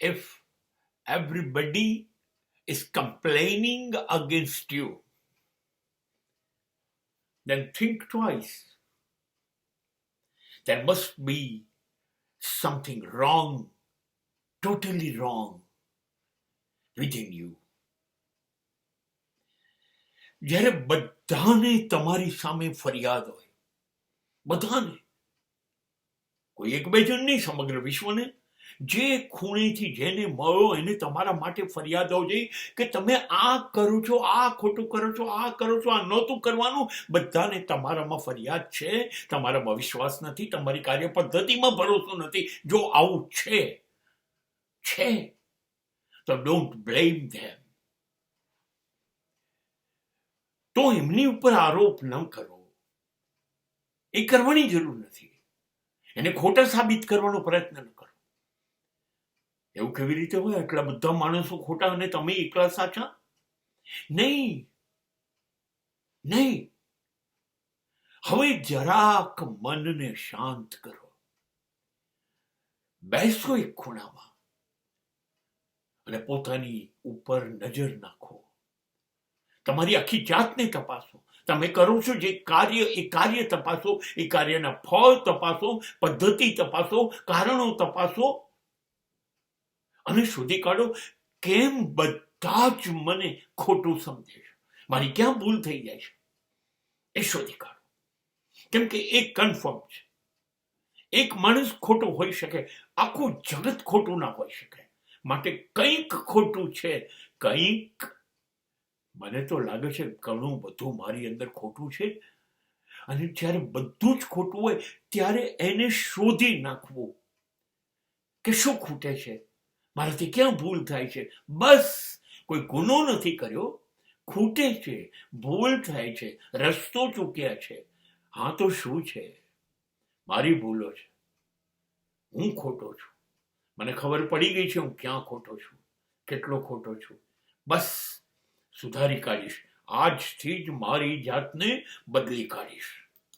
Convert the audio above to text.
if everybody is complaining against you, then think twice. There must be something wrong, totally wrong within you. જ્યારે બધાને તમારી સામે ફરિયાદ હોય, બધાને, કોઈ એક બે જણ નહીં, સમગ્ર વિશ્વને, જે ખૂણેથી જેને મળો એને તમારા માટે ફરિયાદ હોવી જોઈએ કે તમે આ કરો છો, આ ખોટું કરો છો, આ કરો છો, આ નહોતું કરવાનું. બધાને તમારામાં ફરિયાદ છે, તમારામાં વિશ્વાસ નથી, તમારી કાર્ય પદ્ધતિમાં ભરોસો નથી. જો આવું છે તો ડોન્ટ બ્લેમ ધેમ. તો એમની ઉપર આરોપ ન કરો, એ કરવાની જરૂર નથી. એને ખોટા સાબિત કરવાનો પ્રયત્ન ન કરો. એવું કેવી રીતે હોય? આટલા બધા માણસો ખોટા અને તમે એકલા સાચા? નહીં. હવે જરાક મનને શાંત કરો, બેસો એક ખૂણામાં અને પોતાની ઉપર નજર નાખો. તમારી આખી જાતને તપાસો. તમે કરો છો જે કાર્ય, એ કાર્ય તપાસો, એ કાર્યના ફળ તપાસો, પદ્ધતિ તપાસો, કારણો તપાસો અને શોધી કાઢો કેમ બધા જ મને ખોટું સમજે છે, મારી ક્યાં ભૂલ થઈ જાય છે, એ શોધી કાઢો. કેમ કે એક કન્ફર્મ છે, એક માણસ ખોટો હોઈ શકે, આખું જગત ખોટું ના હોઈ શકે. માટે કંઈક ખોટું છે, કંઈક. મને તો લાગે છે ઘણું બધું મારી અંદર ખોટું છે. અને જ્યારે બધું જ ખોટું હોય ત્યારે એને શોધી નાખવું કે શું ખૂટે છે, મારાથી ક્યાં ભૂલ થાય છે. બસ, કોઈ ગુનો નથી કર્યો, ખૂટે છે, ભૂલ થાય છે, રસ્તો ચૂક્યા છે. હા, તો શું છે? મારી ભૂલો છે, હું ખોટો છું, મને ખબર પડી ગઈ છે હું ક્યાં ખોટો છું, કેટલો ખોટો છું. બસ સુધારી કાઢીશ, આજથી જ મારી જાતને બદલી કાઢીશ.